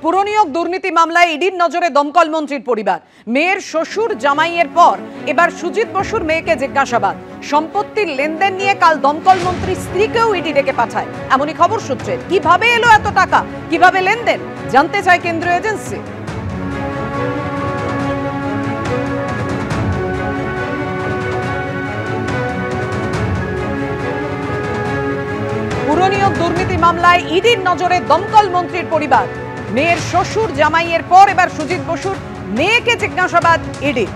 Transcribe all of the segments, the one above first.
পুরনিয়োগ দুর্নীতি মামলায় ইডির নজরে দমকল মন্ত্রীর পরিবার। মেয়ের শ্বশুর জামাইয়ের পর এবার সুজিত বসুর মেয়েকে জিজ্ঞাসাবাদ। সম্পত্তির লেনদেন নিয়ে কাল দমকল মন্ত্রী স্ত্রীকেও ইডি ডেকে পাঠায়, এমনই খবর সূত্রে। কিভাবে এলো এত টাকা, কিভাবে লেনদেন, জানতে চায় কেন্দ্রীয় এজেন্সি। পুরনিয়োগ দুর্নীতি মামলায় ইডির নজরে দমকল মন্ত্রীর পরিবার। মেয়ের শ্বশুর জামাইয়ের পর এবার সুজিত বসুর মেয়েকে জিজ্ঞাসাবাদ ইডি।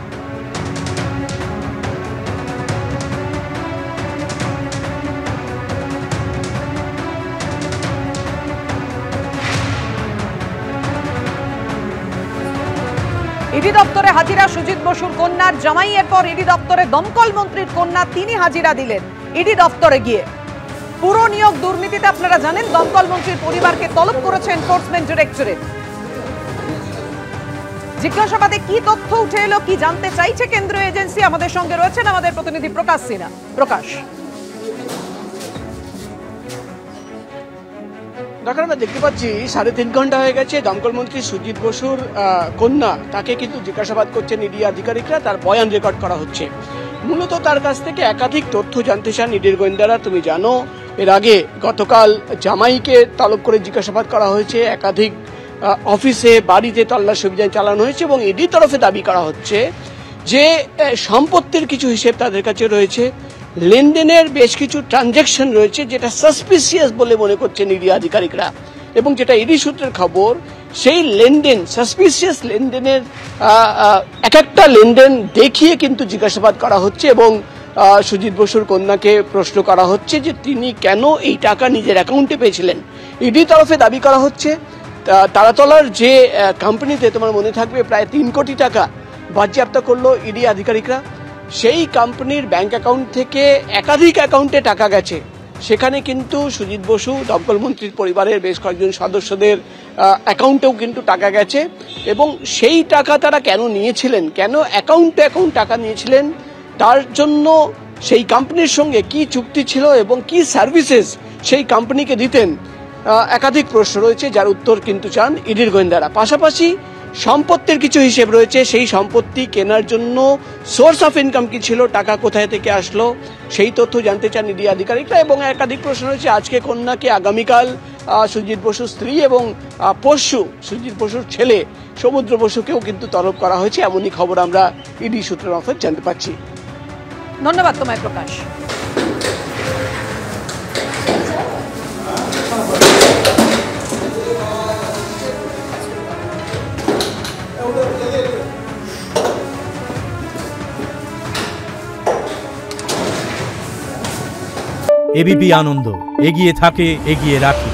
ইডি দপ্তরে হাজিরা সুজিত বসুর কন্যার জামাইয়ের পর ইডি দপ্তরে দমকল মন্ত্রীর কন্যা, তিনি হাজিরা দিলেন ইডি দপ্তরে গিয়ে। পুরো নিয়োগ দুর্নীতিতে আপনারা জানেন দমকল মন্ত্রীর পরিবারকে তলব করেছে এনফোর্সমেন্ট ডিরেক্টরেট। জিজ্ঞাসাবাদে কি তথ্য উঠে এলো, কি জানতে চাইছে কেন্দ্রীয় এজেন্সি, আমাদের সঙ্গে রয়েছেন আমাদের প্রতিনিধি প্রকাশ সিনহা। প্রকাশ, দেখো আমরা দেখতে পাচ্ছি 3.5 ঘন্টা হয়ে গেছে। দমকল মন্ত্রী সুজিত বসুর কন্যা, তাকে কিন্তু জিজ্ঞাসাবাদ করছেন ইডি আধিকারিকরা। তার বয়ান রেকর্ড করা হচ্ছে। মূলত তার কাছ থেকে একাধিক তথ্য জানতে চান ইডির গোয়েন্দারা। তুমি জানো এর আগে গতকাল জামাইকে তলব করে জিজ্ঞাসাবাদ করা হয়েছে। একাধিক অফিসে, বাড়িতে তল্লাশি অভিযান চালানো হয়েছে এবং ইডির তরফে দাবি করা হচ্ছে যে সম্পত্তির কিছু হিসেব তাদের কাছে রয়েছে, লেনদেনের বেশ কিছু ট্রানজ্যাকশন রয়েছে যেটা সাসপিসিয়াস বলে মনে করছেন ইডি আধিকারিকরা। এবং যেটা ইডি সূত্রের খবর, সেই লেনদেন, সাসপিসিয়াস লেনদেনের এক একটা লেনদেন দেখিয়ে কিন্তু জিজ্ঞাসাবাদ করা হচ্ছে এবং সুজিত বসুর কন্যাকে প্রশ্ন করা হচ্ছে যে তিনি কেন এই টাকা নিজের অ্যাকাউন্টে পেয়েছিলেন। ইডি তরফে দাবি করা হচ্ছে তারাতলার যে কোম্পানিতে, তোমার মনে থাকবে, প্রায় 3 কোটি টাকা বাজেয়াপ্ত করলো ইডি আধিকারিকরা। সেই কোম্পানির ব্যাংক অ্যাকাউন্ট থেকে একাধিক অ্যাকাউন্টে টাকা গেছে। সেখানে কিন্তু সুজিত বসু, দমকল মন্ত্রীর পরিবারের বেশ কয়েকজন সদস্যদের অ্যাকাউন্টেও কিন্তু টাকা গেছে। এবং সেই টাকা তারা কেন নিয়েছিলেন, কেন অ্যাকাউন্ট টাকা নিয়েছিলেন, তার জন্য সেই কোম্পানির সঙ্গে কি চুক্তি ছিল এবং কি সার্ভিসেস সেই কোম্পানিকে দিতেন, একাধিক প্রশ্ন রয়েছে যার উত্তর কিন্তু চান ইডির গোয়েন্দারা। পাশাপাশি সম্পত্তির কিছু হিসেব রয়েছে, সেই সম্পত্তি কেনার জন্য সোর্স অফ ইনকাম কি ছিল, টাকা কোথায় থেকে আসলো, সেই তথ্য জানতে চান ইডি আধিকারিকরা। এবং একাধিক প্রশ্ন রয়েছে, আজকে কন্যাকে, আগামীকাল সুজিত বসুর স্ত্রী এবং পরশু সুজিত বসুর ছেলে সমুদ্র বসুকেও কিন্তু তলব করা হয়েছে, এমনই খবর আমরা ইডি সূত্রের মারফত জানতে পারছি। ধন্যবাদ তোমায় প্রকাশ। এবিপি আনন্দ, এগিয়ে থাকে, এগিয়ে রাখে।